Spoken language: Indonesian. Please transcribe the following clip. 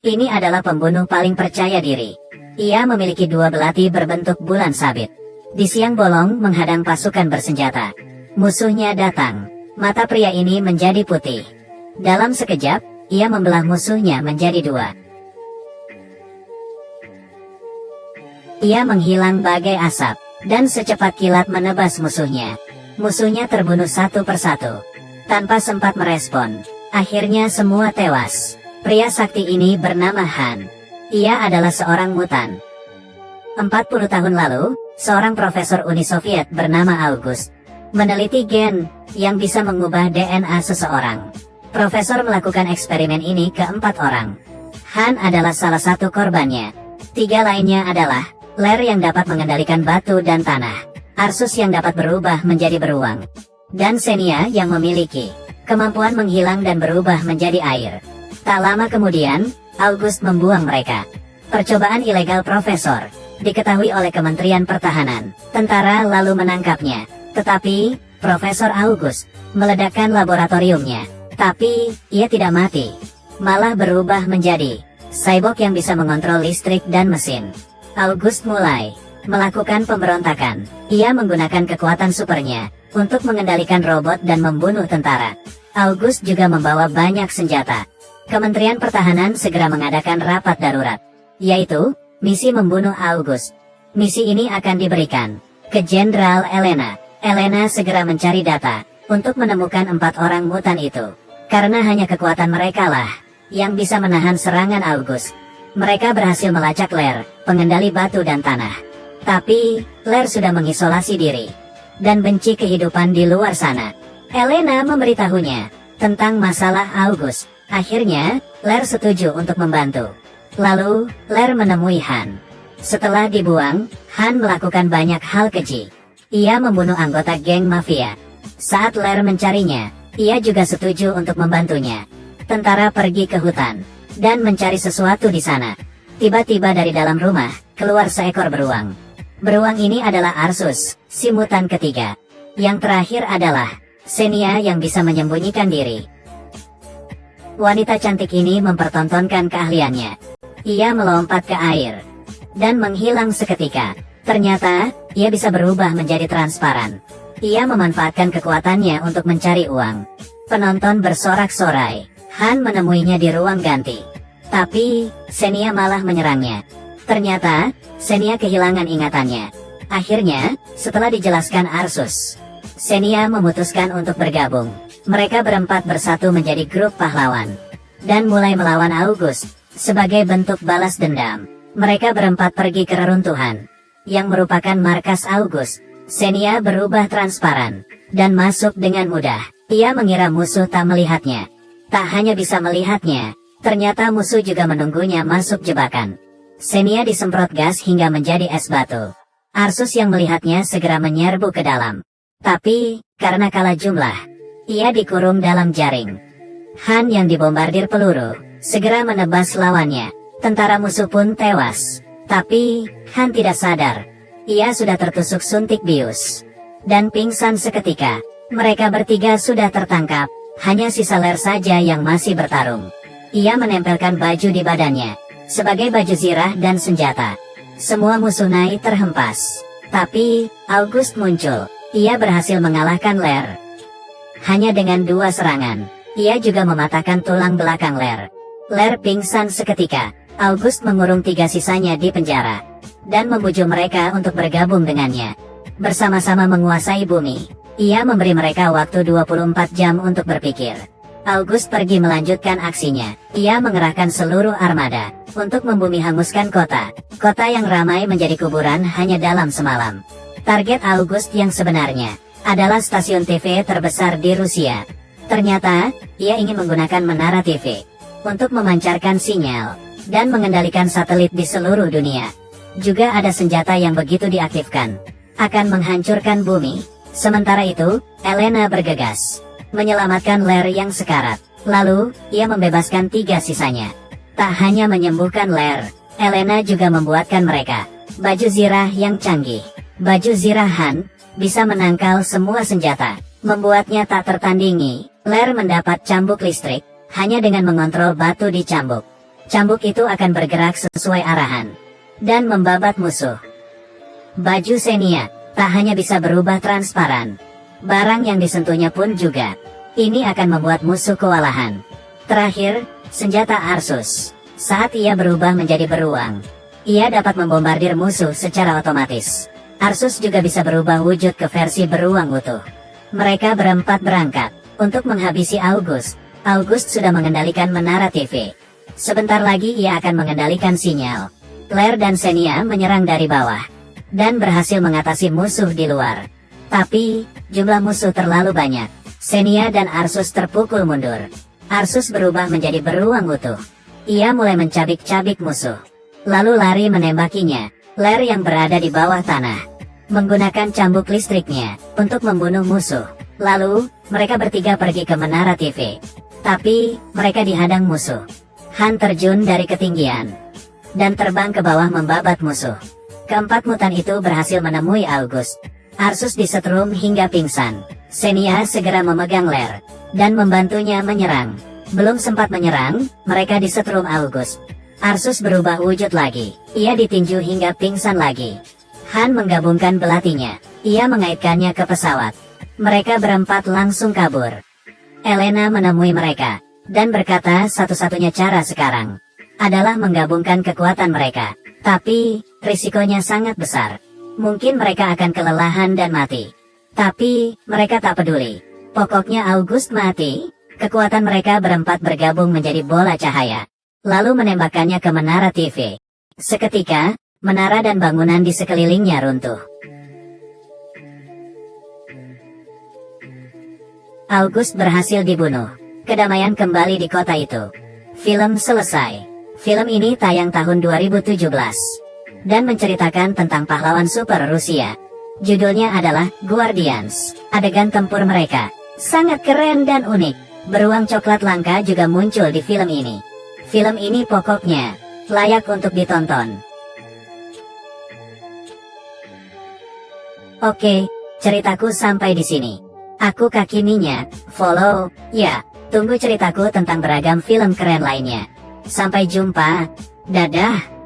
Ini adalah pembunuh paling percaya diri. Ia memiliki dua belati berbentuk bulan sabit. Di siang bolong menghadang pasukan bersenjata. Musuhnya datang. Mata pria ini menjadi putih. Dalam sekejap, ia membelah musuhnya menjadi dua. Ia menghilang bagai asap, dan secepat kilat menebas musuhnya. Musuhnya terbunuh satu persatu. Tanpa sempat merespon, akhirnya semua tewas. Pria sakti ini bernama Han. Ia adalah seorang mutan. 40 tahun lalu, seorang profesor Uni Soviet bernama August meneliti gen yang bisa mengubah DNA seseorang. Profesor melakukan eksperimen ini ke 4 orang. Han adalah salah satu korbannya. 3 lainnya adalah Ler yang dapat mengendalikan batu dan tanah, Arsus yang dapat berubah menjadi beruang, dan Xenia yang memiliki kemampuan menghilang dan berubah menjadi air. Tak lama kemudian, August membuang mereka. Percobaan ilegal Profesor diketahui oleh Kementerian Pertahanan. Tentara lalu menangkapnya. Tetapi, Profesor August meledakkan laboratoriumnya. Tapi, ia tidak mati. Malah berubah menjadi cyborg yang bisa mengontrol listrik dan mesin. August mulai melakukan pemberontakan. Ia menggunakan kekuatan supernya untuk mengendalikan robot dan membunuh tentara. August juga membawa banyak senjata. Kementerian Pertahanan segera mengadakan rapat darurat, yaitu misi membunuh August. Misi ini akan diberikan ke Jenderal Elena. Elena segera mencari data untuk menemukan 4 orang mutan itu, karena hanya kekuatan mereka lah yang bisa menahan serangan August. Mereka berhasil melacak Ler, pengendali batu dan tanah. Tapi, Ler sudah mengisolasi diri dan benci kehidupan di luar sana. Elena memberitahunya tentang masalah August. Akhirnya, Ler setuju untuk membantu. Lalu, Ler menemui Han. Setelah dibuang, Han melakukan banyak hal keji. Ia membunuh anggota geng mafia. Saat Ler mencarinya, ia juga setuju untuk membantunya. Tentara pergi ke hutan dan mencari sesuatu di sana. Tiba-tiba dari dalam rumah, keluar seekor beruang. Beruang ini adalah Arsus, si mutan ketiga. Yang terakhir adalah Xenia yang bisa menyembunyikan diri. Wanita cantik ini mempertontonkan keahliannya. Ia melompat ke air dan menghilang seketika. Ternyata, ia bisa berubah menjadi transparan. Ia memanfaatkan kekuatannya untuk mencari uang. Penonton bersorak-sorai. Han menemuinya di ruang ganti. Tapi, Xenia malah menyerangnya. Ternyata, Xenia kehilangan ingatannya. Akhirnya, setelah dijelaskan Arsus, Xenia memutuskan untuk bergabung. Mereka berempat bersatu menjadi grup pahlawan dan mulai melawan August. Sebagai bentuk balas dendam, mereka berempat pergi ke reruntuhan yang merupakan markas August. Xenia berubah transparan dan masuk dengan mudah. Ia mengira musuh tak melihatnya. Tak hanya bisa melihatnya, ternyata musuh juga menunggunya masuk jebakan. Xenia disemprot gas hingga menjadi es batu. Arsus yang melihatnya segera menyerbu ke dalam. Tapi, karena kalah jumlah, ia dikurung dalam jaring. Han yang dibombardir peluru segera menebas lawannya. Tentara musuh pun tewas. Tapi, Han tidak sadar. Ia sudah tertusuk suntik bius dan pingsan seketika. Mereka bertiga sudah tertangkap. Hanya sisa Ler saja yang masih bertarung. Ia menempelkan baju di badannya sebagai baju zirah dan senjata. Semua musuh naik terhempas. Tapi, August muncul. Ia berhasil mengalahkan Ler hanya dengan 2 serangan. Ia juga mematahkan tulang belakang Ler. Ler pingsan seketika. August mengurung 3 sisanya di penjara dan membujuk mereka untuk bergabung dengannya. Bersama-sama menguasai bumi. Ia memberi mereka waktu 24 jam untuk berpikir. August pergi melanjutkan aksinya. Ia mengerahkan seluruh armada untuk membumi hanguskan kota. Kota yang ramai menjadi kuburan hanya dalam semalam. Target August yang sebenarnya adalah stasiun TV terbesar di Rusia. Ternyata, ia ingin menggunakan menara TV untuk memancarkan sinyal dan mengendalikan satelit di seluruh dunia. Juga ada senjata yang begitu diaktifkan akan menghancurkan bumi. Sementara itu, Elena bergegas menyelamatkan Ler yang sekarat. Lalu, ia membebaskan 3 sisanya. Tak hanya menyembuhkan Ler, Elena juga membuatkan mereka baju zirah yang canggih. Baju zirah Han bisa menangkal semua senjata, membuatnya tak tertandingi. Ler mendapat cambuk listrik hanya dengan mengontrol batu di cambuk. Cambuk itu akan bergerak sesuai arahan dan membabat musuh. Baju Xenia tak hanya bisa berubah transparan, barang yang disentuhnya pun juga. Ini akan membuat musuh kewalahan. Terakhir, senjata Arsus. Saat ia berubah menjadi beruang, ia dapat membombardir musuh secara otomatis. Arsus juga bisa berubah wujud ke versi beruang utuh. Mereka berempat berangkat untuk menghabisi August. August sudah mengendalikan menara TV. Sebentar lagi ia akan mengendalikan sinyal. Claire dan Xenia menyerang dari bawah dan berhasil mengatasi musuh di luar. Tapi, jumlah musuh terlalu banyak. Xenia dan Arsus terpukul mundur. Arsus berubah menjadi beruang utuh. Ia mulai mencabik-cabik musuh, lalu lari menembakinya. Claire yang berada di bawah tanah menggunakan cambuk listriknya untuk membunuh musuh. Lalu, mereka bertiga pergi ke menara TV. Tapi, mereka dihadang musuh. Han terjun dari ketinggian dan terbang ke bawah membabat musuh. Keempat mutan itu berhasil menemui August. Arsus disetrum hingga pingsan. Xenia segera memegang Claire dan membantunya menyerang. Belum sempat menyerang, mereka disetrum August. Arsus berubah wujud lagi. Ia ditinju hingga pingsan lagi. Han menggabungkan belatinya. Ia mengaitkannya ke pesawat. Mereka berempat langsung kabur. Elena menemui mereka dan berkata satu-satunya cara sekarang adalah menggabungkan kekuatan mereka. Tapi, risikonya sangat besar. Mungkin mereka akan kelelahan dan mati. Tapi, mereka tak peduli. Pokoknya August mati. Kekuatan mereka berempat bergabung menjadi bola cahaya, lalu menembakkannya ke menara TV. Seketika, menara dan bangunan di sekelilingnya runtuh. August berhasil dibunuh. Kedamaian kembali di kota itu. Film selesai. Film ini tayang tahun 2017 dan menceritakan tentang pahlawan super Rusia. Judulnya adalah Guardians. Adegan tempur mereka sangat keren dan unik. Beruang coklat langka juga muncul di film ini. Film ini pokoknya layak untuk ditonton. Oke, ceritaku sampai di sini. Aku Kaki Minyak, follow, ya, tunggu ceritaku tentang beragam film keren lainnya. Sampai jumpa, dadah.